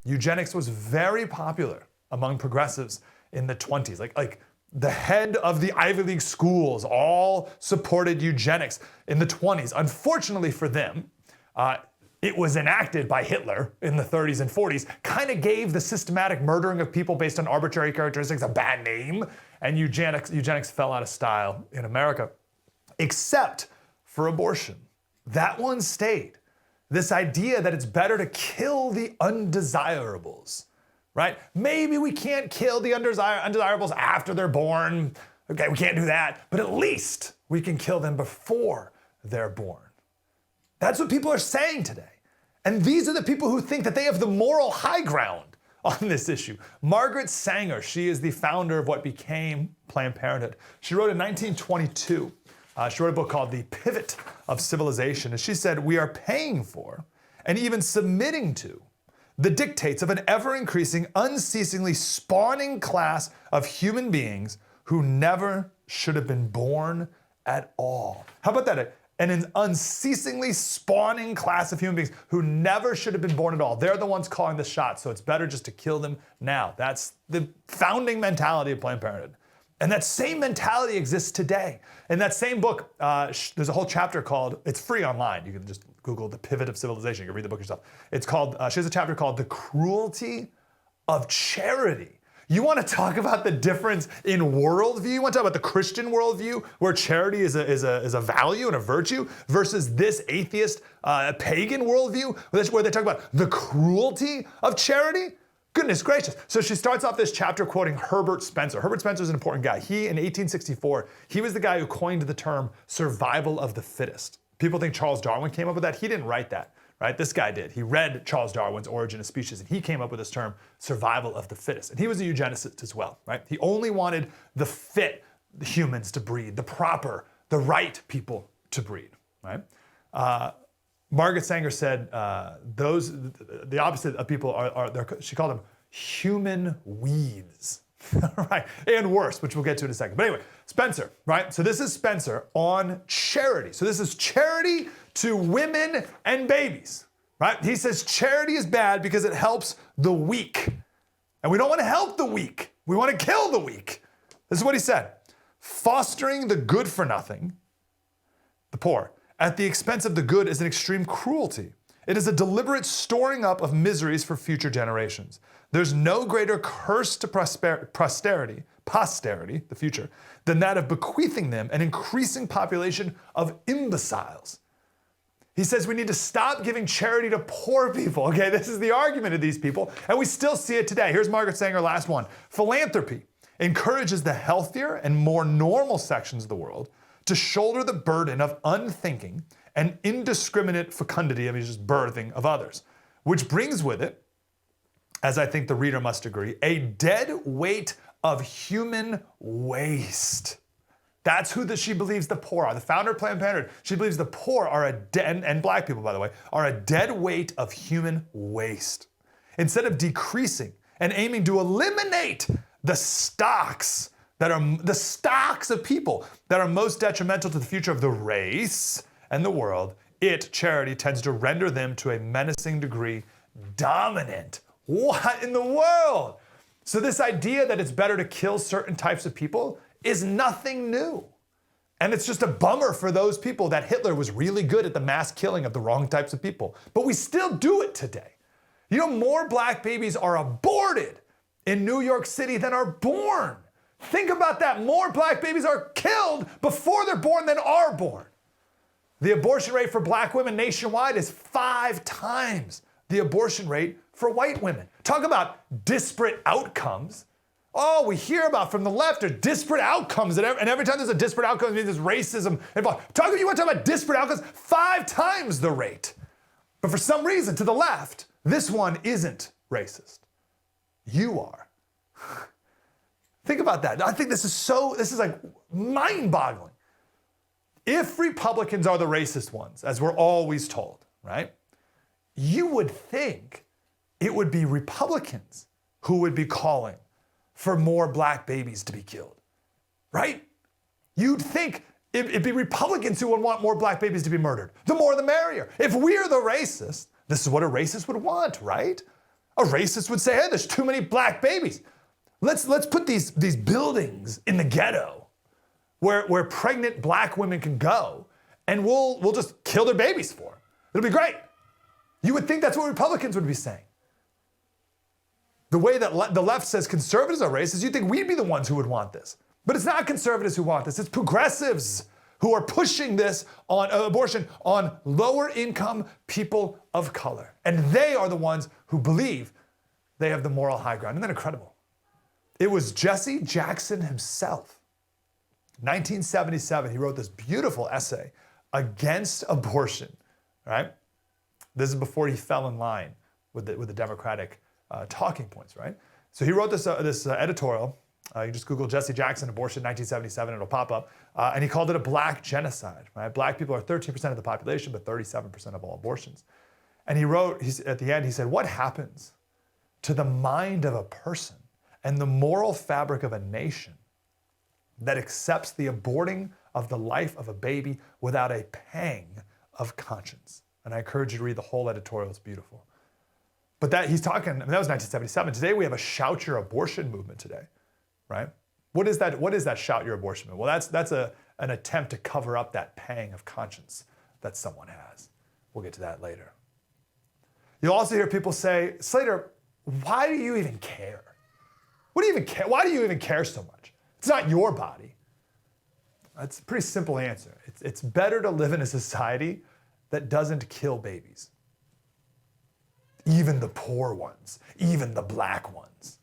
Eugenics was very popular among progressives in the 20s. Like the head of the Ivy League schools all supported eugenics in the 20s. Unfortunately for them, it was enacted by Hitler in the 30s and 40s, kind of gave the systematic murdering of people based on arbitrary characteristics a bad name, and eugenics fell out of style in America, except for abortion. That one stayed. This idea that it's better to kill the undesirables, right? Maybe we can't kill the undesirables after they're born. Okay, we can't do that, but at least we can kill them before they're born. That's what people are saying today. And these are the people who think that they have the moral high ground on this issue. Margaret Sanger, she is the founder of what became Planned Parenthood. She wrote in 1922, she wrote a book called The Pivot of Civilization, and she said, "We are paying for and even submitting to the dictates of an ever-increasing, unceasingly spawning class of human beings who never should have been born at all." How about that? An unceasingly spawning class of human beings who never should have been born at all. They're the ones calling the shots, so it's better just to kill them now. That's the founding mentality of Planned Parenthood. And that same mentality exists today. In that same book, there's a whole chapter called, it's free online. You can just Google The Pivot of Civilization. You can read the book yourself. It's called, she has a chapter called The Cruelty of Charity. You want to talk about the difference in worldview? You want to talk about the Christian worldview, where charity is a value and a virtue, versus this atheist, pagan worldview, where they talk about the cruelty of charity? Goodness gracious. So she starts off this chapter quoting Herbert Spencer. Herbert Spencer is an important guy. He, in 1864, he was the guy who coined the term survival of the fittest. People think Charles Darwin came up with that. He didn't write that. Right? This guy did. He read Charles Darwin's Origin of Species, and he came up with this term, survival of the fittest. And he was a eugenicist as well, right? He only wanted the fit humans to breed, the right people to breed, right? Margaret Sanger said the opposite of people she called them human weeds, right? And worse, which we'll get to in a second. But anyway, Spencer, right? So this is Spencer on charity. So this is charity to women and babies, right? He says charity is bad because it helps the weak. And we don't want to help the weak. We want to kill the weak. This is what he said. Fostering the good for nothing, the poor, at the expense of the good is an extreme cruelty. It is a deliberate storing up of miseries for future generations. There's no greater curse to posterity, the future, than that of bequeathing them an increasing population of imbeciles. He says we need to stop giving charity to poor people. Okay, this is the argument of these people, and we still see it today. Here's Margaret Sanger, last one. Philanthropy encourages the healthier and more normal sections of the world to shoulder the burden of unthinking and indiscriminate fecundity, I mean just birthing of others, which brings with it, as I think the reader must agree, a dead weight of human waste. That's who she believes the poor are. The founder of Planned Parenthood, she believes the poor are and black people, by the way, are a dead weight of human waste. Instead of decreasing and aiming to eliminate the stocks of people that are most detrimental to the future of the race and the world, charity, tends to render them to a menacing degree dominant. What in the world? So this idea that it's better to kill certain types of people is nothing new. And it's just a bummer for those people that Hitler was really good at the mass killing of the wrong types of people. But we still do it today. You know, more black babies are aborted in New York City than are born. Think about that. More black babies are killed before they're born than are born. The abortion rate for black women nationwide is 5 times the abortion rate for white women. Talk about disparate outcomes. Oh, we hear about from the left are disparate outcomes, and every time there's a disparate outcome, it means there's racism involved. You want to talk about disparate outcomes? 5 times the rate. But for some reason, to the left, this one isn't racist. You are. Think about that. I think this is like mind-boggling. If Republicans are the racist ones, as we're always told, right? You would think it would be Republicans who would be calling for more black babies to be killed, right? You'd think it'd be Republicans who would want more black babies to be murdered. The more the merrier. If we're the racist, this is what a racist would want, right? A racist would say, hey, there's too many black babies. Let's put these buildings in the ghetto where pregnant black women can go, and we'll just kill their babies for them. It'll be great. You would think that's what Republicans would be saying. The way that the left says conservatives are racist, you'd think we'd be the ones who would want this. But it's not conservatives who want this, it's progressives who are pushing this on abortion on lower income people of color. And they are the ones who believe they have the moral high ground. Isn't that incredible? It was Jesse Jackson himself. 1977, he wrote this beautiful essay against abortion, right? This is before he fell in line with the Democratic talking points, right? So he wrote this editorial. You can just Google Jesse Jackson abortion 1977, it'll pop up. And he called it a black genocide, right? Black people are 13% of the population, but 37% of all abortions. And he wrote, at the end, he said, what happens to the mind of a person and the moral fabric of a nation that accepts the aborting of the life of a baby without a pang of conscience? And I encourage you to read the whole editorial, it's beautiful. But that he's talking, that was 1977. Today we have a shout your abortion movement today, right? What is that shout your abortion movement? Well, that's an attempt to cover up that pang of conscience that someone has. We'll get to that later. You'll also hear people say, Slater, why do you even care? What do you even care? Why do you even care so much? It's not your body. That's a pretty simple answer. It's better to live in a society that doesn't kill babies. Even the poor ones, even the black ones.